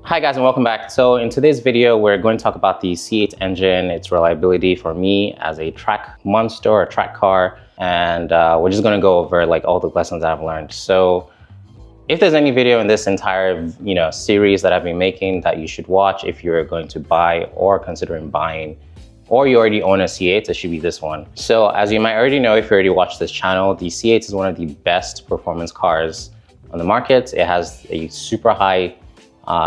Hi guys and welcome back. So in today's video, we're going to talk about the C8 engine, its reliability for me as a track monster or track car. And we're just going to go over like all the lessons that I've learned. So if there's any video in this entire series that I've been making that you should watch if you're going to buy or considering buying, or you already own a C8, it should be this one. So as you might already know, if you already watched this channel, the C8 is one of the best performance cars on the market. It has a super high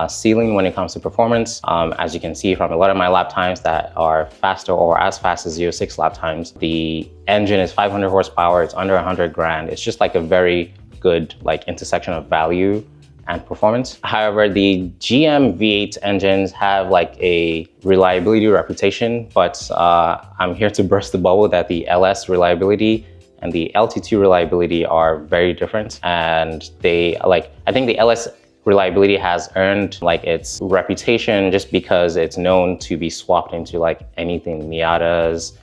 ceiling when it comes to performance. As you can see from a lot of my lap times that are faster or as fast as 0.6 lap times, the engine is 500 horsepower, it's under 100 grand. It's just like a very good intersection of value and performance. However, the GM V8 engines have like a reliability reputation, but I'm here to burst the bubble that the LS reliability and the LT2 reliability are very different. And I think the LS reliability has earned its reputation just because it's known to be swapped into anything Miatas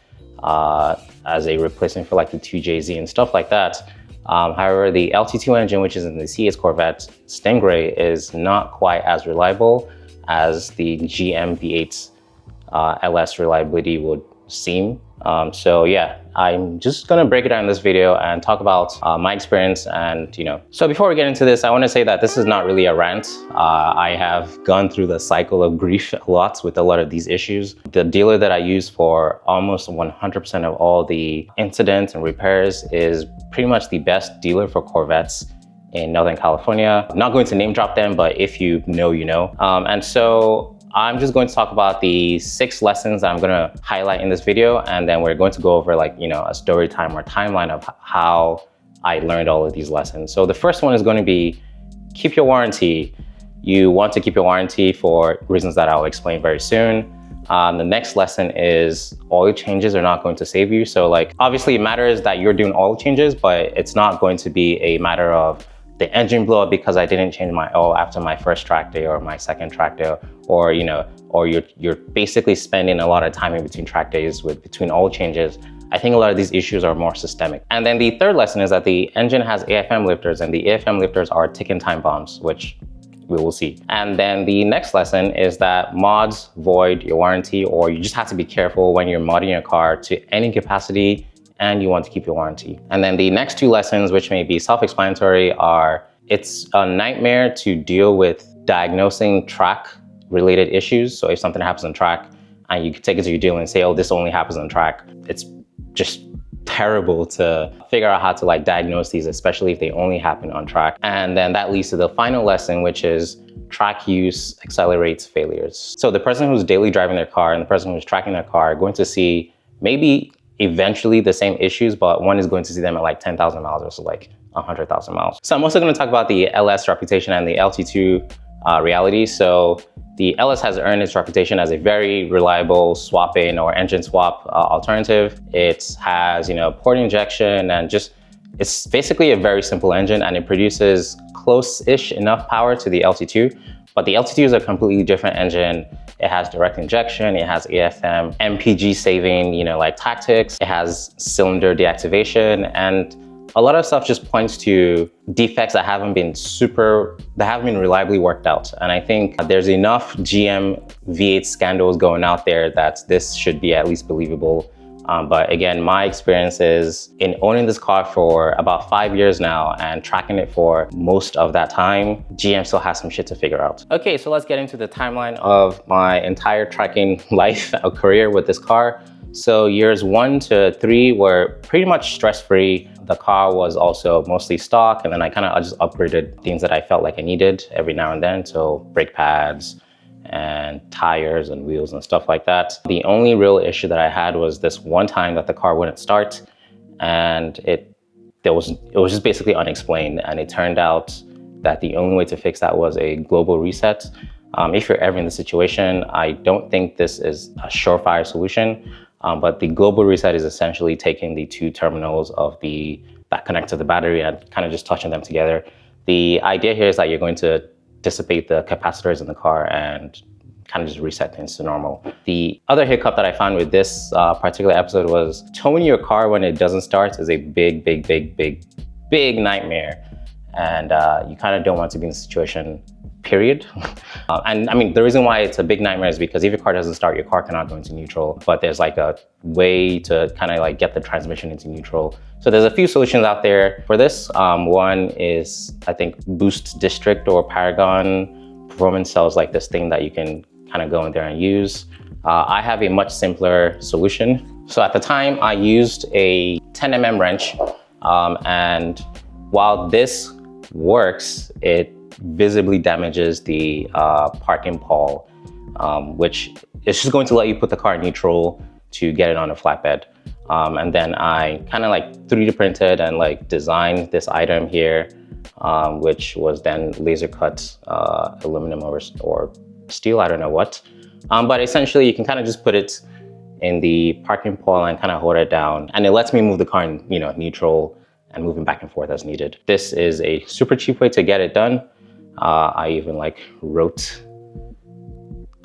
as a replacement for the 2JZ and stuff like that. However, the LT2 engine, which is in the C8's Corvette Stingray, is not quite as reliable as the GM V8's LS reliability would seem. So yeah, I'm just gonna break it down in this video and talk about my experience. And so before we get into this, I want to say that this is not really a rant. I have gone through the cycle of grief a lot with a lot of these issues. The dealer that I use for almost 100% of all the incidents and repairs is pretty much the best dealer for Corvettes in Northern California. I'm not going to name drop them, but if you know, you know. And so I'm just going to talk about the 6 lessons that I'm going to highlight in this video, and then we're going to go over a story time or timeline of how I learned all of these lessons. So the first one is going to be keep your warranty. You want to keep your warranty for reasons that I'll explain very soon. The next lesson is oil changes are not going to save you. So obviously it matters that you're doing oil changes, but it's not going to be a matter of the engine blow up because I didn't change my oil after my first track day or my second track day, or you're basically spending a lot of time in between track days between oil changes. I think a lot of these issues are more systemic. And then the third lesson is that the engine has AFM lifters, and the AFM lifters are ticking time bombs, which we will see. And then the next lesson is that mods void your warranty, or you just have to be careful when you're modding your car to any capacity and you want to keep your warranty. And then the next 2 lessons, which may be self-explanatory, are it's a nightmare to deal with diagnosing track related issues. So if something happens on track and you take it to your dealer and say, oh, this only happens on track, it's just terrible to figure out how to diagnose these, especially if they only happen on track. And then that leads to the final lesson, which is track use accelerates failures. So the person who's daily driving their car and the person who's tracking their car are going to see maybe eventually the same issues, but one is going to see them at 10,000 miles versus 100,000 miles. So I'm also going to talk about the LS reputation and the LT2 reality. So the LS has earned its reputation as a very reliable swap-in or engine swap alternative. It has, port injection, and it's basically a very simple engine, and it produces close-ish enough power to the LT2. But the LT2 is a completely different engine. It has direct injection, it has AFM, MPG saving, tactics. It has cylinder deactivation, and a lot of stuff just points to defects that haven't been reliably worked out. And I think there's enough GM V8 scandals going out there that this should be at least believable. But again, my experience is in owning this car for about 5 years now and tracking it for most of that time, GM still has some shit to figure out. Okay, so let's get into the timeline of my entire tracking life or career with this car. So years 1 to 3 were pretty much stress-free. The car was also mostly stock, and then I just upgraded things that I felt like I needed every now and then. So brake pads and tires and wheels and stuff like that. The only real issue that I had was this one time that the car wouldn't start, and it was just basically unexplained. And it turned out that the only way to fix that was a global reset. If you're ever in the situation, I don't think this is a surefire solution. But the global reset is essentially taking the 2 terminals that connect to the battery and just touching them together. The idea here is that you're going to dissipate the capacitors in the car and just reset things to normal. The other hiccup that I found with this particular episode was towing your car when it doesn't start is a big nightmare. And you don't want to be in a situation period. And I mean, the reason why it's a big nightmare is because if your car doesn't start, your car cannot go into neutral, but there's like a way to kind of like get the transmission into neutral. So there's a few solutions out there for this. One is, I think, Boost District or Paragon Performance sells like this thing that you can kind of go in there and use. I have a much simpler solution. So at the time I used a 10mm wrench, and while this works, it visibly damages the parking pole, which is just going to let you put the car in neutral to get it on a flatbed. And then I kind of like 3D printed and like designed this item here, which was then laser cut aluminum or steel, I don't know what. But essentially you can kind of just put it in the parking pole and kind of hold it down, and it lets me move the car in, you know, neutral and moving back and forth as needed. This is a super cheap way to get it done. I even like wrote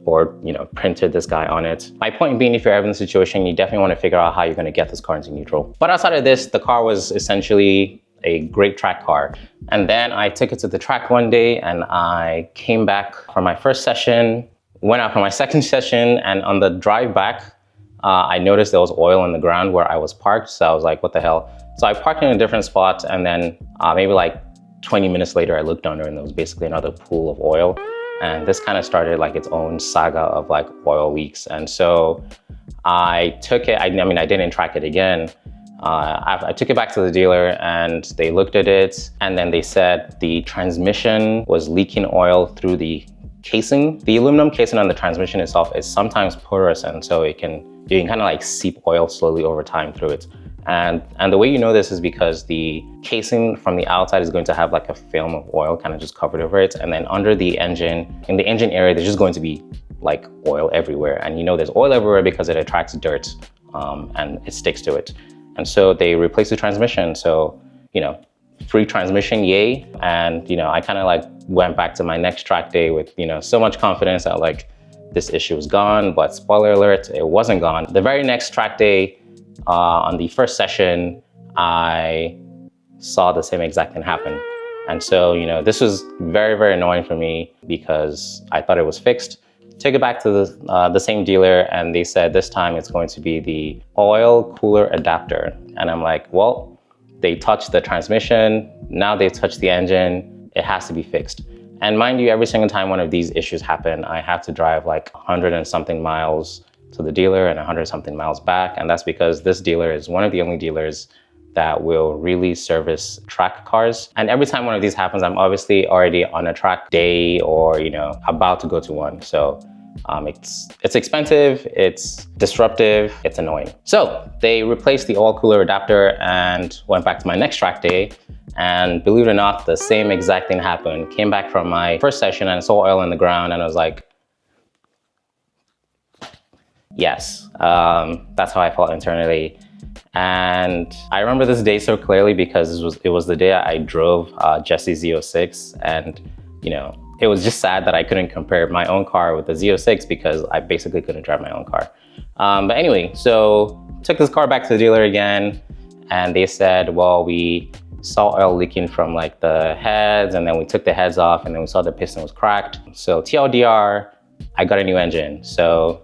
or, you know, printed this guy on it. My point being, if you're ever in the situation, you definitely want to figure out how you're going to get this car into neutral. But outside of this, the car was essentially a great track car. And then I took it to the track one day and I came back for my first session, went out for my second session, and on the drive back, I noticed there was oil on the ground where I was parked. So I was like, what the hell? So I parked in a different spot, and then maybe like 20 minutes later, I looked under and there was basically another pool of oil. And this kind of started like its own saga of like oil leaks. And so I took it, I mean, I didn't track it again. I took it back to the dealer and they looked at it, and then they said the transmission was leaking oil through the casing. The aluminum casing on the transmission itself is sometimes porous, and so you can kind of like seep oil slowly over time through it. And the way you know this is because the casing from the outside is going to have like a film of oil kind of just covered over it. And then under the engine, in the engine area, there's just going to be like oil everywhere. And you know there's oil everywhere because it attracts dirt and it sticks to it. And so they replaced the transmission. So, you know, free transmission, yay. And, you know, I kind of like went back to my next track day with, you know, so much confidence that like this issue is gone, but spoiler alert, it wasn't gone. The very next track day, on the first session, I saw the same exact thing happen. And so, you know, this was very, very annoying for me because I thought it was fixed. Took it back to the same dealer, and they said this time it's going to be the oil cooler adapter. And I'm like, well, they touched the transmission, now they've touched the engine, it has to be fixed. And mind you, every single time one of these issues happen, I have to drive like 100 and something miles to the dealer and 100 something miles back. And that's because this dealer is one of the only dealers that will really service track cars. And every time one of these happens, I'm obviously already on a track day or, you know, about to go to one. So it's expensive, it's disruptive, it's annoying. So they replaced the oil cooler adapter and went back to my next track day. And believe it or not, the same exact thing happened. Came back from my first session and saw oil in the ground, and I was like, yes, that's how I felt internally. And I remember this day so clearly because it was the day I drove Jesse's Z06, and you know, it was just sad that I couldn't compare my own car with the Z06 because I basically couldn't drive my own car. But anyway, so took this car back to the dealer again, and they said, well, we saw oil leaking from like the heads, and then we took the heads off, and then we saw the piston was cracked. So TLDR, I got a new engine. So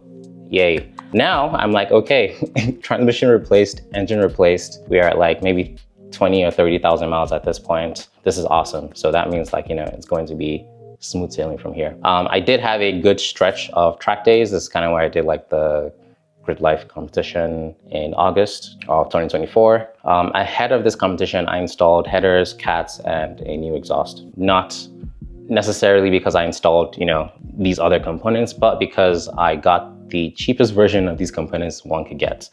yay. Now I'm like, okay, transmission replaced, engine replaced. We are at like maybe 20 or 30,000 miles at this point. This is awesome. So that means like, you know, it's going to be smooth sailing from here. I did have a good stretch of track days. This is kind of where I did like the Grid Life competition in August of 2024. Ahead of this competition, I installed headers, cats, and a new exhaust. Not necessarily because I installed, you know, these other components, but because I got the cheapest version of these components one could get.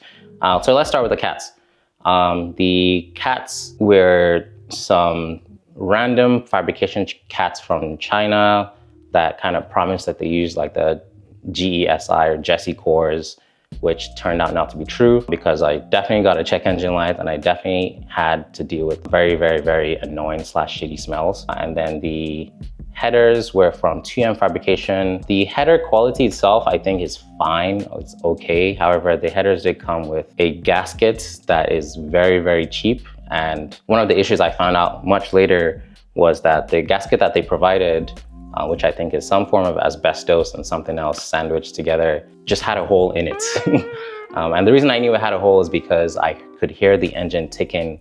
So let's start with the cats. The cats were some random fabrication cats from China that kind of promised that they used like the GESI or Jesse cores, which turned out not to be true because I definitely got a check engine light and I definitely had to deal with very, very, very annoying / shitty smells. And then the headers were from 2M fabrication. The header quality itself, I think, is fine. It's okay. However, the headers did come with a gasket that is very, very cheap. And one of the issues I found out much later was that the gasket that they provided which I think is some form of asbestos and something else sandwiched together, just had a hole in it. And the reason I knew it had a hole is because I could hear the engine ticking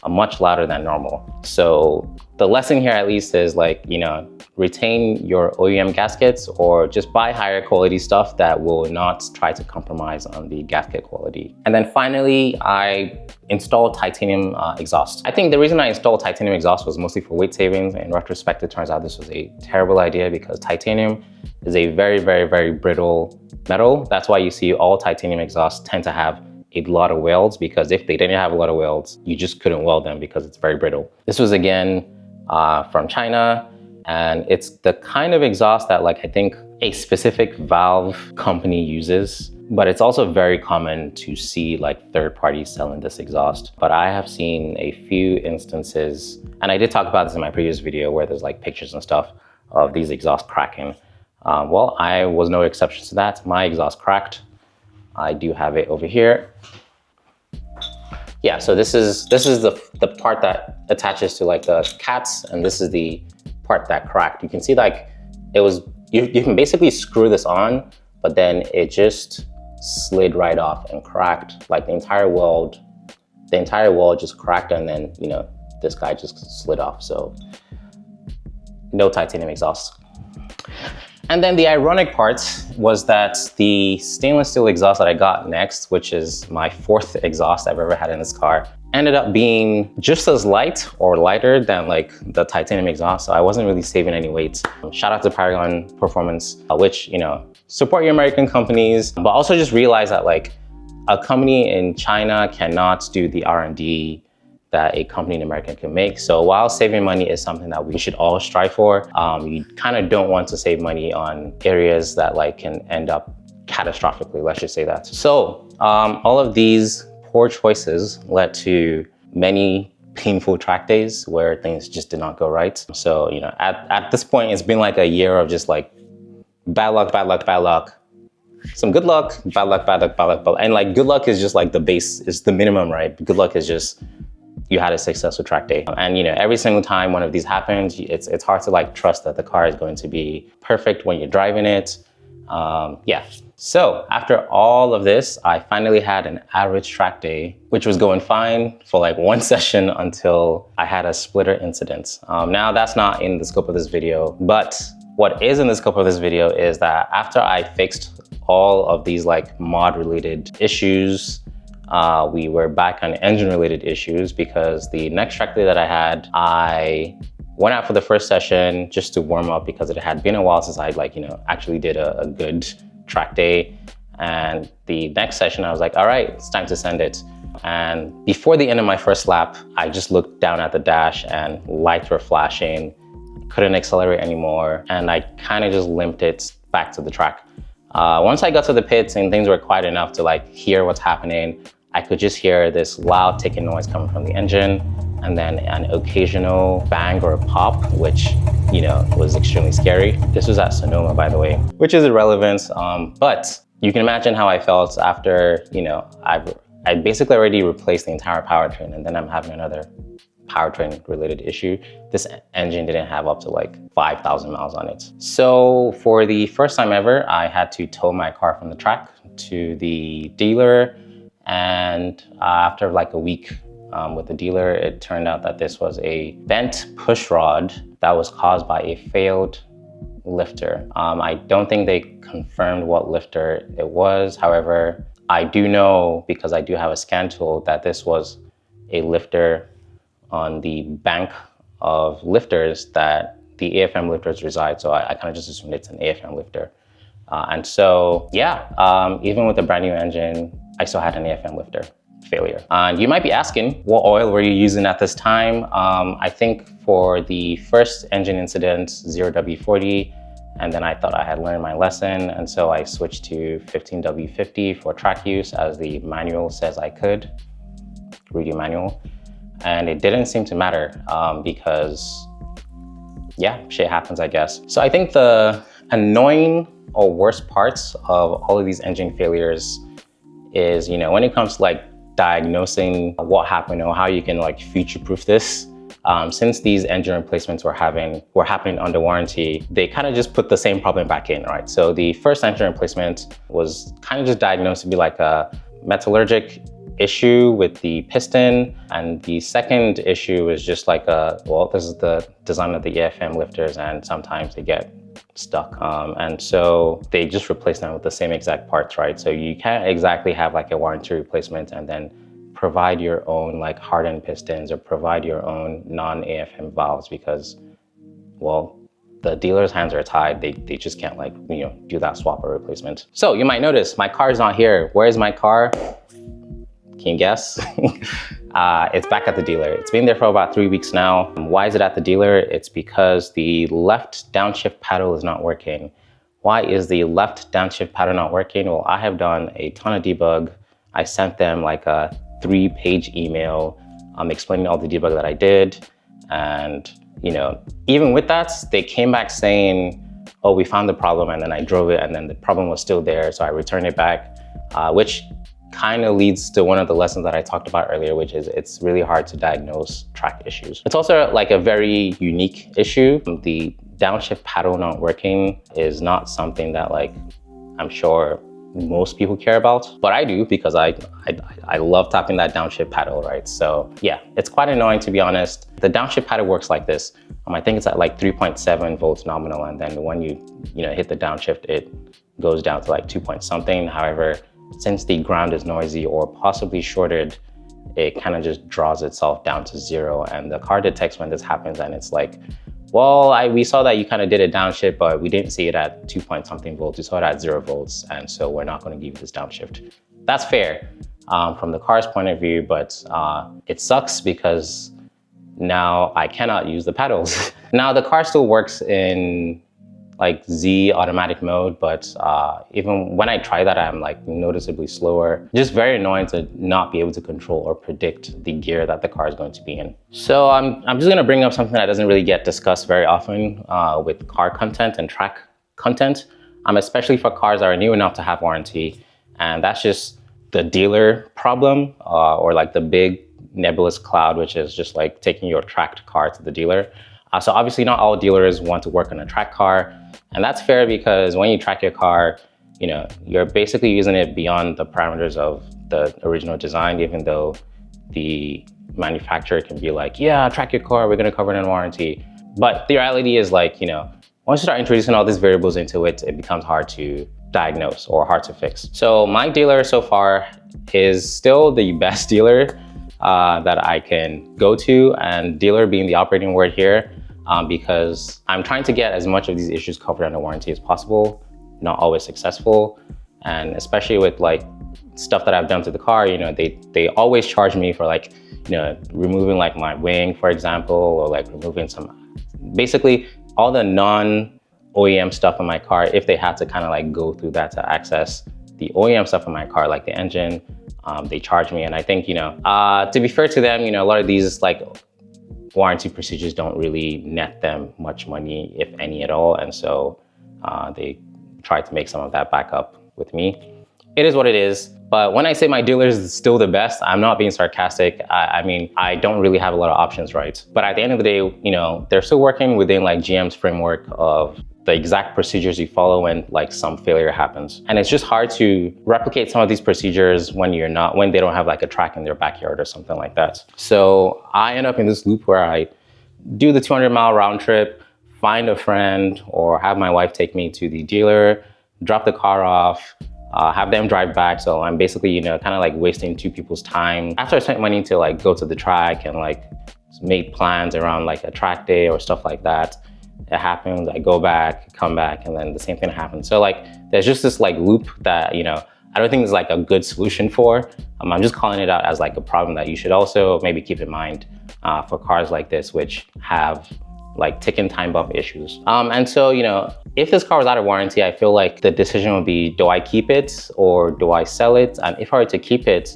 much louder than normal. So the lesson here at least is like, you know, retain your OEM gaskets or just buy higher quality stuff that will not try to compromise on the gasket quality. And then finally, I installed titanium exhaust. I think the reason I installed titanium exhaust was mostly for weight savings. In retrospect, it turns out this was a terrible idea because titanium is a very, very, very brittle metal. That's why you see all titanium exhausts tend to have a lot of welds, because if they didn't have a lot of welds, you just couldn't weld them because it's very brittle. This was again from China, and it's the kind of exhaust that like I think a specific valve company uses, but it's also very common to see like third parties selling this exhaust. But I have seen a few instances, and I did talk about this in my previous video where there's like pictures and stuff of these exhausts cracking. Well, I was no exception to that. My exhaust cracked. I do have it over here. Yeah, so this is the part that attaches to like the cats, and this is the part that cracked. You can see like it was, you can basically screw this on, but then it just slid right off and cracked. Like the entire wall just cracked, and then, you know, this guy just slid off. So no titanium exhaust. And then the ironic part was that the stainless steel exhaust that I got next, which is my 4th exhaust I've ever had in this car, ended up being just as light or lighter than like the titanium exhaust. So I wasn't really saving any weight. Shout out to Paragon Performance, which, you know, support your American companies, but also just realize that like a company in China cannot do the R&D that a company in America can make. So while saving money is something that we should all strive for, you kind of don't want to save money on areas that like can end up catastrophically, let's just say that. So all of these poor choices led to many painful track days where things just did not go right. So, you know, at this point, it's been like a year of just like bad luck, bad luck, bad luck, some good luck, bad luck, bad luck, bad luck, bad luck. And like good luck is just like the base, is the minimum, right? Good luck is just you had a successful track day. And you know, every single time one of these happens, it's hard to like trust that the car is going to be perfect when you're driving it. Yeah. So after all of this, I finally had an average track day, which was going fine for like one session until I had a splitter incident. Now that's not in the scope of this video, but what is in the scope of this video is that after I fixed all of these like mod related issues, we were back on engine related issues, because the next track day that I had, I went out for the first session just to warm up because it had been a while since I like, you know, actually did a good track day. And the next session I was like, all right, it's time to send it. And before the end of my first lap, I just looked down at the dash and lights were flashing, couldn't accelerate anymore. And I kind of just limped it back to the track. Once I got to the pits and things were quiet enough to like hear what's happening, I could just hear this loud ticking noise coming from the engine, and then an occasional bang or a pop, which, you know, was extremely scary. This was at Sonoma, by the way, which is irrelevant. But you can imagine how I felt after, you know, I basically already replaced the entire powertrain, and then I'm having another powertrain related issue. This engine didn't have up to like 5,000 miles on it. So for the first time ever, I had to tow my car from the track to the dealer. And after like a week with the dealer, it turned out that this was a bent push rod that was caused by a failed lifter. I don't think they confirmed what lifter it was. However, I do know, because I do have a scan tool, that this was a lifter on the bank of lifters that the AFM lifters reside. So I kind of just assumed it's an AFM lifter. And so, yeah, even with a brand new engine, I still had an AFM lifter failure. And you might be asking, what oil were you using at this time? I think for the first engine incident, 0W40, and then I thought I had learned my lesson. And so I switched to 15W50 for track use, as the manual says I could, read your manual. And it didn't seem to matter because, yeah, shit happens, I guess. So I think the annoying or worst parts of all of these engine failures is, you know, when it comes to like diagnosing what happened or how you can like future-proof this, since these engine replacements were happening under warranty, they kind of just put the same problem back in, right? So the first engine replacement was kind of just diagnosed to be like a metallurgic issue with the piston, and the second issue is just like this is the design of the AFM lifters, and sometimes they get stuck, and so they just replace them with the same exact parts, right? So you can't exactly have like a warranty replacement and then provide your own like hardened pistons or provide your own non-AFM valves, because, well, the dealer's hands are tied. They just can't like, do that swap or replacement. So you might notice my car is not here. Where is my car? Can you guess? It's back at the dealer. It's been there for about 3 weeks now. Why is it at the dealer? It's because the left downshift paddle is not working. Why is the left downshift paddle not working? Well, I have done a ton of debug. I sent them like a 3-page email explaining all the debug that I did. And, even with that, they came back saying, oh, we found the problem, and then I drove it and then the problem was still there. So I returned it back, which kind of leads to one of the lessons that I talked about earlier, which is it's really hard to diagnose track issues. It's also like a very unique issue. The downshift paddle not working is not something that like I'm sure most people care about, but I do, because I love tapping that downshift paddle, right? So yeah, it's quite annoying, to be honest. The downshift paddle works like this. I think it's at like 3.7 volts nominal, and then when you hit the downshift, it goes down to like 2 point something. However, since the ground is noisy or possibly shorted, it kind of just draws itself down to 0, and the car detects when this happens, and it's like, well, we saw that you kind of did a downshift, but we didn't see it at 2 point something volts. We saw it at 0 volts, and so we're not going to give you this downshift. That's fair from the car's point of view, but it sucks because now I cannot use the pedals. Now the car still works in like Z automatic mode, but even when I try that, I'm like noticeably slower. Just very annoying to not be able to control or predict the gear that the car is going to be in. So I'm just gonna bring up something that doesn't really get discussed very often with car content and track content, especially for cars that are new enough to have warranty. And that's just the dealer problem, or like the big nebulous cloud, which is just like taking your tracked car to the dealer. So obviously not all dealers want to work on a track car, and that's fair, because when you track your car, you're basically using it beyond the parameters of the original design, even though the manufacturer can be like, yeah, track your car, we're gonna cover it in warranty. But the reality is like, once you start introducing all these variables into it, it becomes hard to diagnose or hard to fix. So my dealer so far is still the best dealer that I can go to, and dealer being the operating word here, because I'm trying to get as much of these issues covered under warranty as possible, not always successful. And especially with like stuff that I've done to the car, they always charge me for like, removing like my wing, for example, or like removing basically all the non-OEM stuff in my car. If they had to kind of like go through that to access the OEM stuff in my car, like the engine, they charge me. And I think, to be fair to them, a lot of these like warranty procedures don't really net them much money, if any at all. And so they try to make some of that back up with me. It is what it is. But when I say my dealer is still the best, I'm not being sarcastic. I mean, I don't really have a lot of options, right? But at the end of the day, they're still working within like GM's framework of the exact procedures you follow when like some failure happens. And it's just hard to replicate some of these procedures when they don't have like a track in their backyard or something like that. So I end up in this loop where I do the 200-mile round trip, find a friend, or have my wife take me to the dealer, drop the car off, have them drive back. So I'm basically, kind of like wasting two people's time. After I spent money to like go to the track and like make plans around like a track day or stuff like that, it happens, I go back, come back, and then the same thing happens. So like, there's just this like loop that, I don't think there's like a good solution for. I'm just calling it out as like a problem that you should also maybe keep in mind for cars like this, which have like ticking time bomb issues. And so, if this car was out of warranty, I feel like the decision would be, do I keep it or do I sell it? And if I were to keep it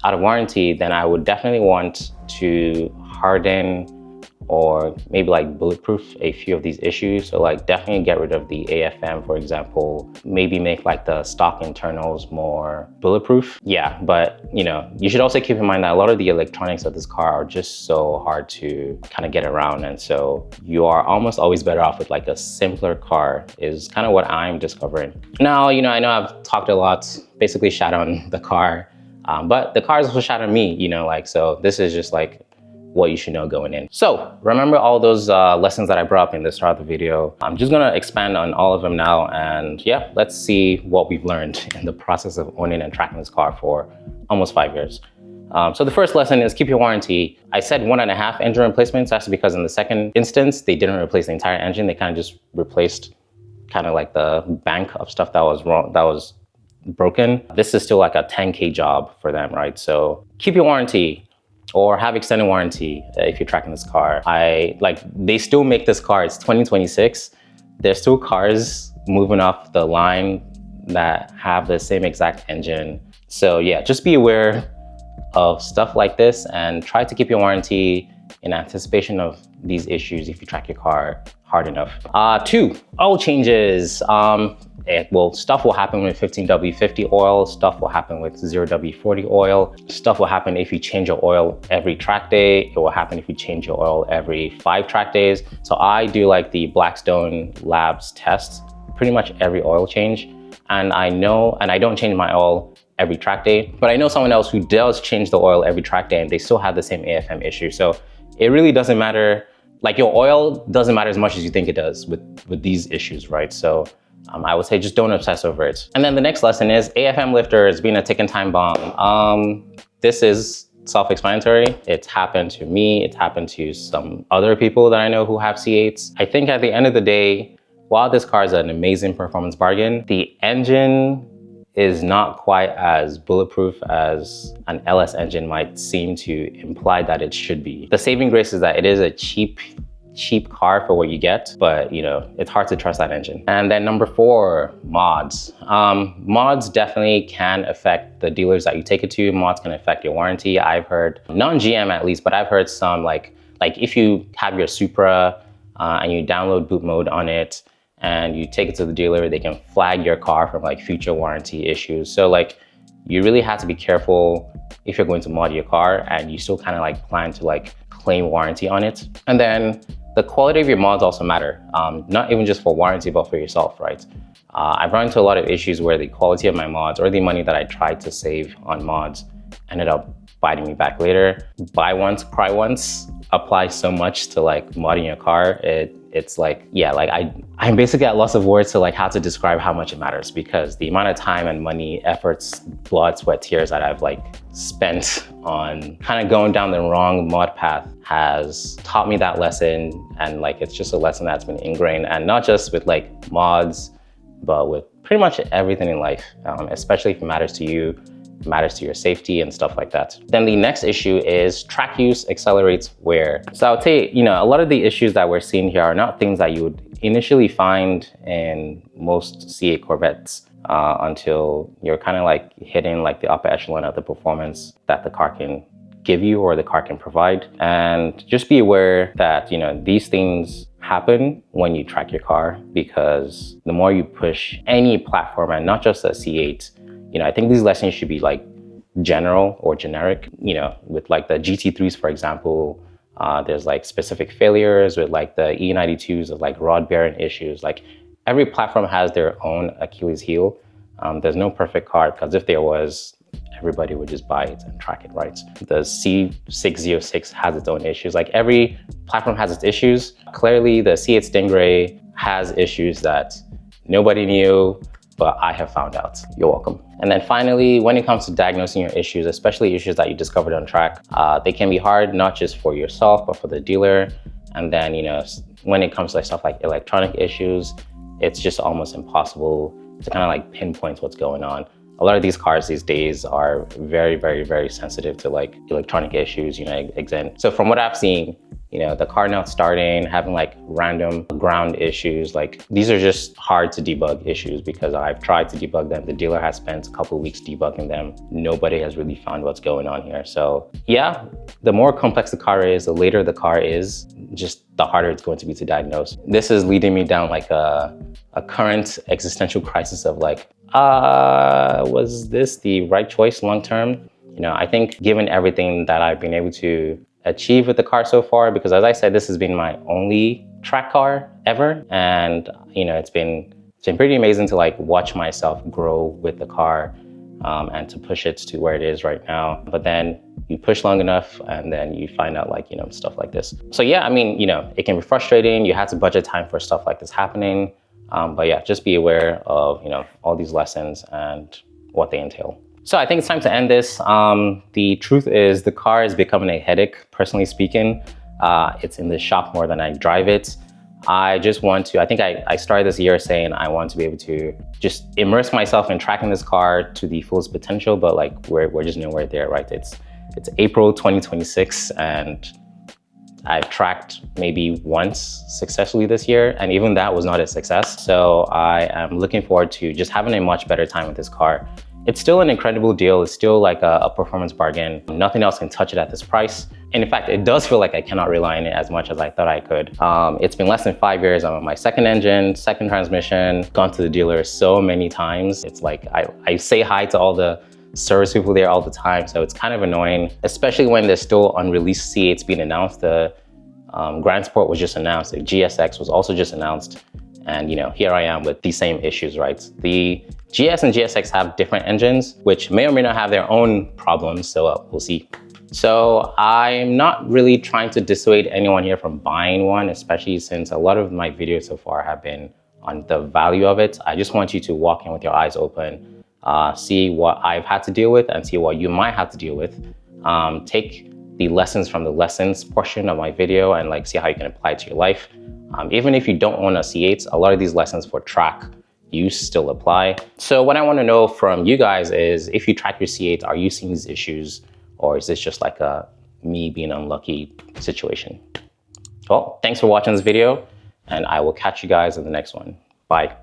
out of warranty, then I would definitely want to harden or maybe like bulletproof a few of these issues. So like definitely get rid of the AFM, for example, maybe make like the stock internals more bulletproof. Yeah, but you know, you should also keep in mind that a lot of the electronics of this car are just so hard to kind of get around. And so you are almost always better off with like a simpler car is kind of what I'm discovering. Now, you know, I know I've talked a lot, basically shat on the car, but the car is also shat on me, you know, like, so this is just like what you should know going in. So remember all those lessons that I brought up in the start of the video. I'm just gonna expand on all of them now, and yeah, let's see what we've learned in the process of owning and tracking this car for almost 5 years. So the first lesson is keep your warranty. I said 1.5 engine replacements. That's because in the second instance, they didn't replace the entire engine. They kind of just replaced kind of like the bank of stuff that was wrong, that was broken. This is still like a 10K job for them, right? So keep your warranty or have extended warranty if you're tracking this car. They still make this car, it's 2026. There's still cars moving off the line that have the same exact engine. So yeah, just be aware of stuff like this and try to keep your warranty in anticipation of these issues if you track your car hard enough. 2, oil changes. Well, stuff will happen with 15W50 oil, stuff will happen with 0W40 oil, stuff will happen if you change your oil every track day, it will happen if you change your oil every 5 track days. So I do like the Blackstone Labs test, pretty much every oil change. And I don't change my oil every track day, but I know someone else who does change the oil every track day and they still have the same AFM issue. So it really doesn't matter, like your oil doesn't matter as much as you think it does with these issues, right? So I would say just don't obsess over it. And then the next lesson is AFM lifters being a ticking time bomb. This is self-explanatory. It's happened to me. It's happened to some other people that I know who have C8s. I think at the end of the day, while this car is an amazing performance bargain, the engine is not quite as bulletproof as an LS engine might seem to imply that it should be. The saving grace is that it is a cheap car for what you get, but you know, it's hard to trust that engine. And then number 4, mods. Mods definitely can affect the dealers that you take it to. Mods can affect your warranty. I've heard, non-GM at least, but I've heard some like if you have your Supra and you download boot mode on it and you take it to the dealer, they can flag your car from like future warranty issues. So like you really have to be careful if you're going to mod your car and you still kind of like plan to like claim warranty on it. And then the quality of your mods also matter, not even just for warranty, but for yourself, right? I've run into a lot of issues where the quality of my mods or the money that I tried to save on mods ended up biting me back later. Buy once, cry once applies so much to like modding your car. It's like, yeah, like I'm basically at loss of words to like how to describe how much it matters, because the amount of time and money, efforts, blood, sweat, tears that I've like spent on kind of going down the wrong mod path has taught me that lesson. And like, it's just a lesson that's been ingrained, and not just with like mods, but with pretty much everything in life, especially if it matters to you, matters to your safety and stuff like that. Then the next issue is track use accelerates wear. So I would say, you know, a lot of the issues that we're seeing here are not things that you would initially find in most C8 Corvettes until you're kind of like hitting like the upper echelon of the performance that the car can give you or the car can provide. And just be aware that, you know, these things happen when you track your car, because the more you push any platform, and not just a C8, you know, I think these lessons should be like general or generic, you know, with like the GT3s, for example, there's like specific failures with like the E92s of like rod bearing issues. Like every platform has their own Achilles heel. There's no perfect car, because if there was, everybody would just buy it and track it, right? The C606 has its own issues. Like every platform has its issues. Clearly the C8 Stingray has issues that nobody knew, but I have found out. You're welcome. And then finally, when it comes to diagnosing your issues, especially issues that you discovered on track, they can be hard, not just for yourself, but for the dealer. And then, you know, when it comes to like stuff like electronic issues, it's just almost impossible to kind of like pinpoint what's going on. A lot of these cars these days are very, very, very sensitive to like electronic issues, you know, again. So from what I've seen, you know, the car not starting, having like random ground issues. Like these are just hard to debug issues because I've tried to debug them. The dealer has spent a couple of weeks debugging them. Nobody has really found what's going on here. So yeah, the more complex the car is, the later the car is, just the harder it's going to be to diagnose. This is leading me down like a current existential crisis of like, was this the right choice long-term? You know, I think given everything that I've been able to achieve with the car so far, because as I said, this has been my only track car ever. And, you know, it's been pretty amazing to like watch myself grow with the car and to push it to where it is right now. But then you push long enough and then you find out like, you know, stuff like this. So yeah, I mean, you know, it can be frustrating. You have to budget time for stuff like this happening. But yeah, just be aware of, you know, all these lessons and what they entail. So I think it's time to end this. The truth is the car is becoming a headache, personally speaking. It's in the shop more than I drive it. I just want to, I think I started this year saying I want to be able to just immerse myself in tracking this car to the fullest potential, but like we're just nowhere there, right? It's April 2026 and I've tracked maybe once successfully this year, and even that was not a success. So I am looking forward to just having a much better time with this car. It's still an incredible deal. It's still like a performance bargain. Nothing else can touch it at this price. And in fact, it does feel like I cannot rely on it as much as I thought I could. It's been less than 5 years. I'm on my second engine, second transmission, gone to the dealer so many times. It's like I say hi to all the service people there all the time. So it's kind of annoying, especially when there's still unreleased C8's being announced. The Grand Sport was just announced. The GSX was also just announced. And you know, here I am with these same issues, right? The GS and GSX have different engines, which may or may not have their own problems. So we'll see. So I'm not really trying to dissuade anyone here from buying one, especially since a lot of my videos so far have been on the value of it. I just want you to walk in with your eyes open, see what I've had to deal with and see what you might have to deal with. Take the lessons from the lessons portion of my video and like see how you can apply it to your life. Even if you don't own a C8, a lot of these lessons for track use still apply. So what I want to know from you guys is if you track your C8, are you seeing these issues, or is this just like a me being unlucky situation? Well, thanks for watching this video and I will catch you guys in the next one. Bye.